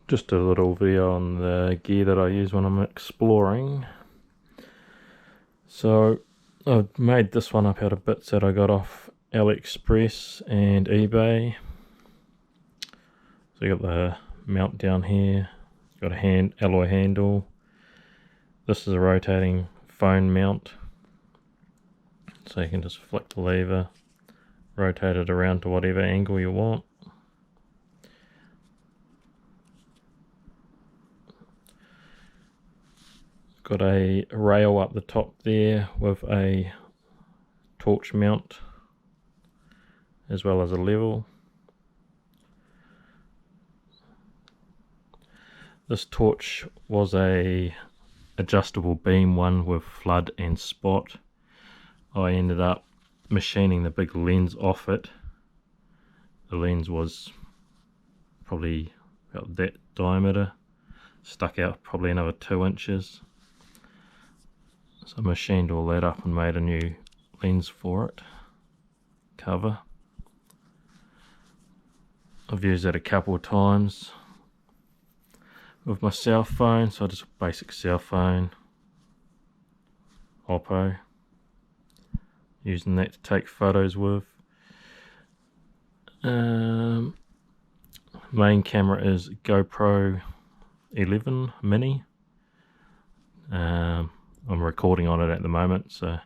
Just a little video on the gear that I use when I'm exploring. So I've made this one up out of bits that I got off AliExpress and eBay. So you got the mount down here, got a alloy handle. This is a rotating phone mount, so you can just flick the lever, rotate it around to whatever angle you want. Got a rail up the top there with a torch mount as well as a level. This torch was a adjustable beam one with flood and spot. I ended up machining the big lens off it. The lens was probably about that diameter, stuck out probably another 2 inches. So I machined all that up and made a new lens for it, cover. I've used that a couple of times with my cell phone, so just a basic cell phone, Oppo, using that to take photos with. Main camera is GoPro 11 mini. I'm recording on it at the moment, so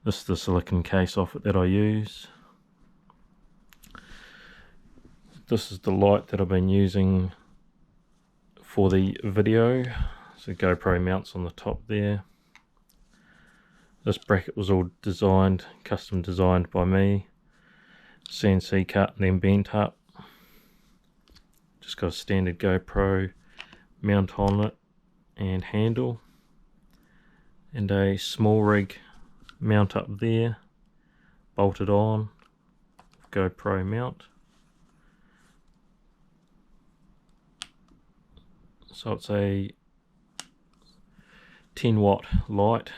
this is the silicone case off it that I use. This is the light that I've been using for the video. So GoPro mounts on the top there. This bracket was all designed, custom designed by me, CNC cut and then bent up. Just got a standard GoPro mount on it and handle, and a small rig mount up there, bolted on, GoPro mount. So it's a 10-watt light,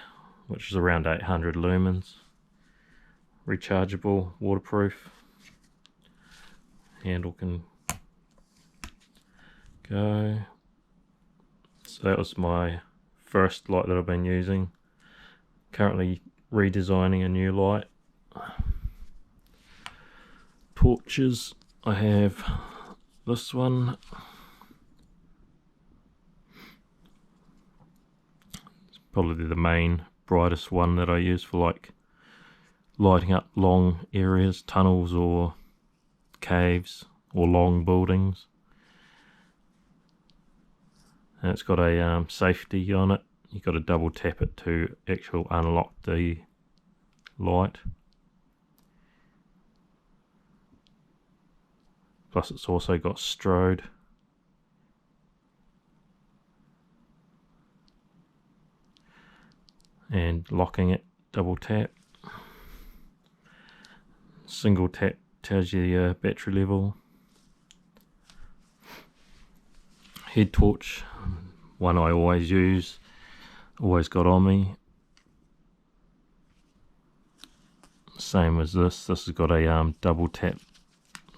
which is around 800 lumens, rechargeable, waterproof, handle can go. So that was my first light that I've been using. Currently redesigning a new light. Torches, I have this one. It's probably the main brightest one that I use for like lighting up long areas, tunnels or caves or long buildings. And it's got a safety on it. You've got to double tap it to actually unlock the light. Plus it's also got strode. And locking it, double tap. Single tap tells you the battery level. Head torch, one I always use, always got on me. Same as this. This has got a double tap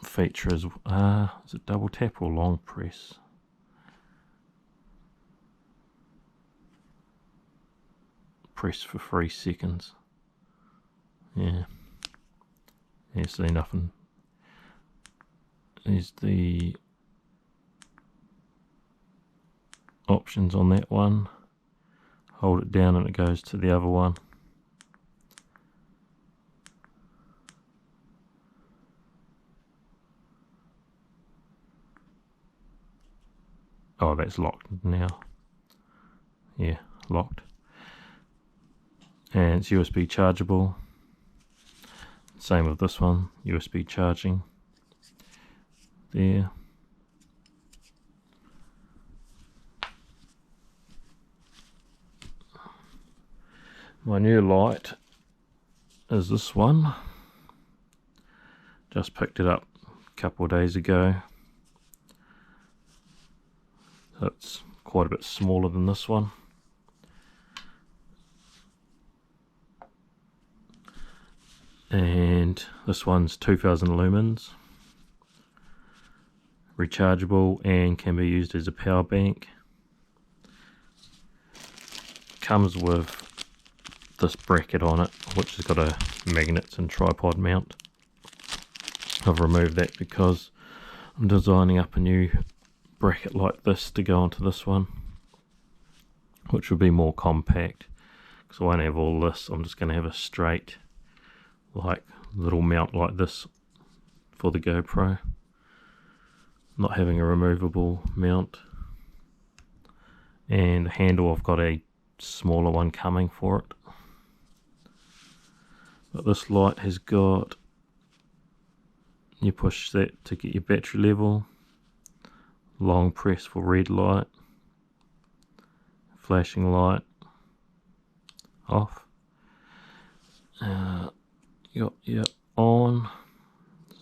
feature as is it double tap or long press? Press for 3 seconds. Yeah. See nothing. There's the options on that one. Hold it down and it goes to the other one. Oh, that's locked now. Yeah, locked. And it's USB chargeable. Same with this one, USB charging there. My new light is this one. Just picked it up a couple of days ago. So it's quite a bit smaller than this one. And this one's 2000 lumens. rechargeable and can be used as a power bank. Comes with this bracket on it, which has got a magnets and tripod mount. I've removed that because I'm designing up a new bracket like this to go onto this one, which will be more compact, because I won't have all this. I'm just going to have a straight like little mount like this for the GoPro, not having a removable mount. And the handle, I've got a smaller one coming for it, but this light has got, you push that to get your battery level, long press for red light, flashing light off, you got your on,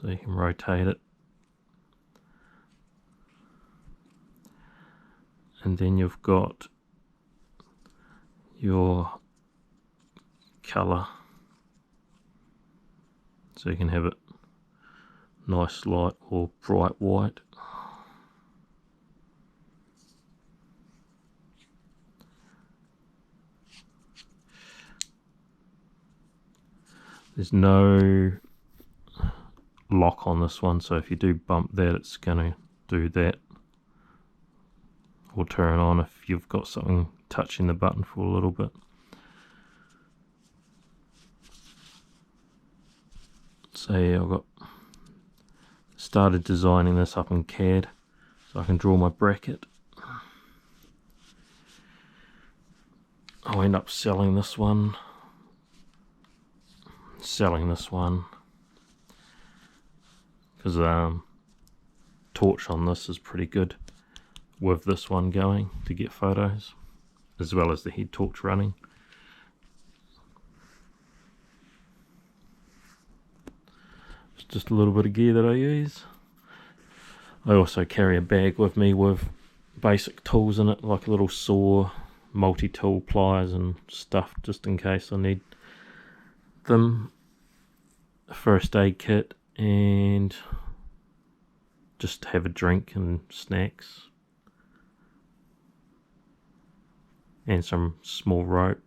so you can rotate it, and then you've got your colour, so you can have it nice light or bright white. There's no lock on this one, so if you do bump that, it's going to do that or turn on if you've got something touching the button for a little bit. So yeah, I've got started designing this up in CAD so I can draw my bracket. I'll end up selling this one, because torch on this is pretty good with this one going to get photos, as well as the head torch running. It's just a little bit of gear that I use. I also carry a bag with me with basic tools in it, like a little saw, multi-tool, pliers and stuff, just in case I need them. A first aid kit, and just have a drink and snacks, and some small rope,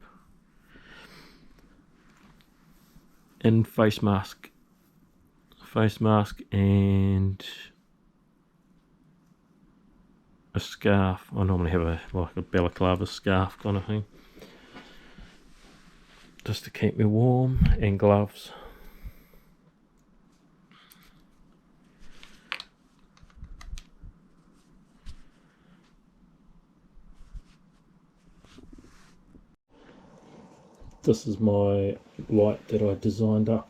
and face mask and a scarf. I normally have like a balaclava scarf kind of thing, just to keep me warm, and gloves. This is my light that I designed up,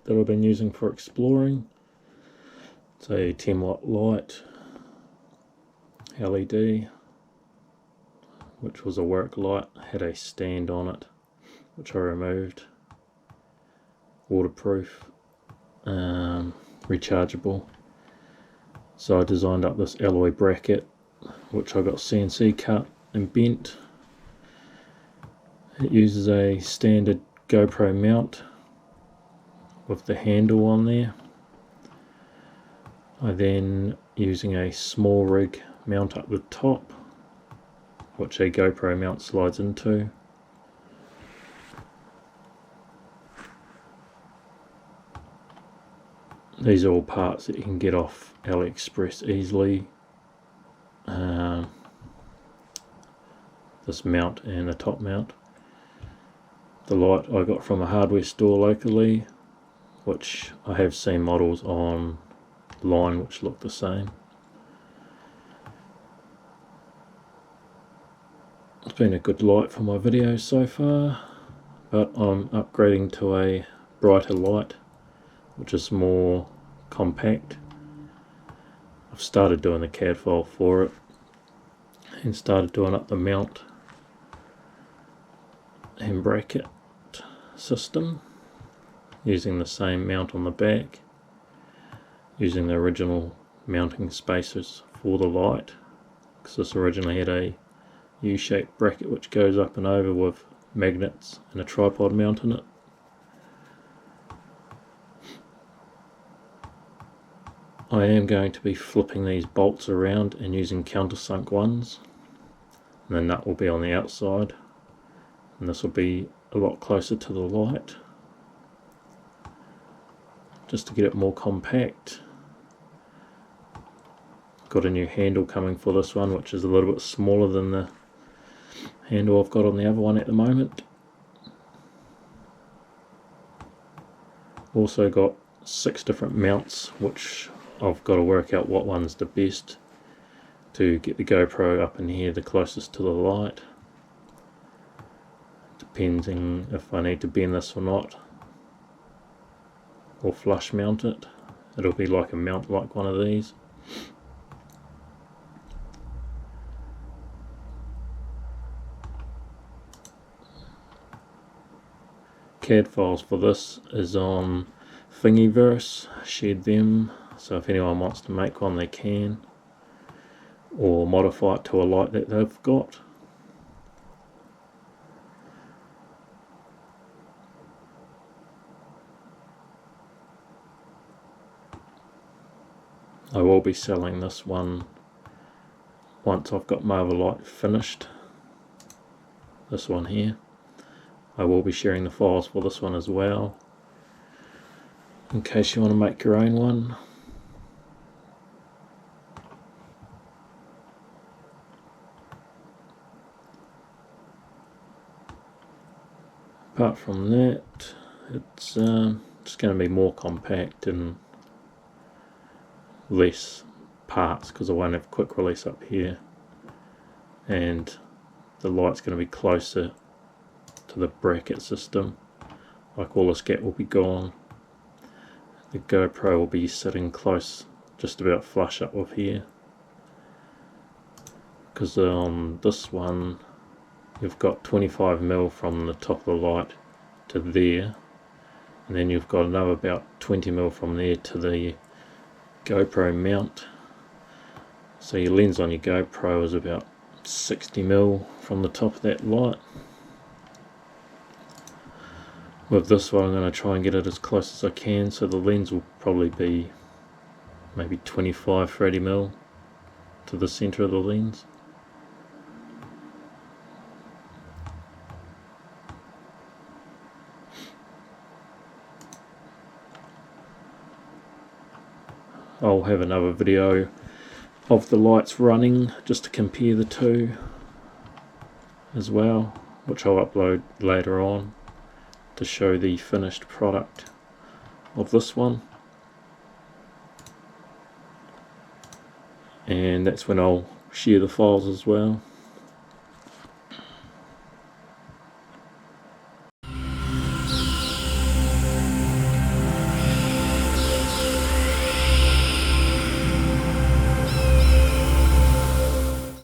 that I've been using for exploring. It's a 10-watt light, LED, which was a work light, had a stand on it, which I removed, waterproof, rechargeable. So I designed up this alloy bracket, which I got CNC cut and bent. It uses a standard GoPro mount with the handle on there. I then, using a small rig, mount up the top, which a GoPro mount slides into. These are all parts that you can get off AliExpress easily. This mount and the top mount. The light I got from a hardware store locally, which I have seen models online which look the same. It's been a good light for my videos so far, but I'm upgrading to a brighter light, which is more compact. I've started doing the CAD file for it, and started doing up the mount and bracket system, using the same mount on the back, using the original mounting spacers for the light, because this originally had a U-shaped bracket which goes up and over with magnets and a tripod mount in it. I am going to be flipping these bolts around and using countersunk ones, and the nut will be on the outside, and this will be a lot closer to the light just to get it more compact. Got a new handle coming for this one, which is a little bit smaller than the handle I've got on the other one at the moment. Also got 6 different mounts, which I've got to work out what one's the best to get the GoPro up in here the closest to the light, depending if I need to bend this or not, or flush mount it. It'll be like a mount like one of these. CAD files for this is on Thingiverse, shared them, so if anyone wants to make one they can, or modify it to a light that they've got. I will be selling this one once I've got my other light finished, this one here. I will be sharing the files for this one as well, in case you want to make your own one. Apart from that, it's just going to be more compact and less parts, because I won't have quick release up here, and the light's going to be closer to the bracket system. Like, all this gap will be gone. The GoPro will be sitting close, just about flush up with here, because on this one you've got 25mm from the top of the light to there, and then you've got another about 20mm from there to the GoPro mount. So your lens on your GoPro is about 60mm from the top of that light. With this one I'm going to try and get it as close as I can, so the lens will probably be maybe 25-30mm to the centre of the lens. I'll have another video of the lights running just to compare the two as well, which I'll upload later on to show the finished product of this one, and that's when I'll share the files as well.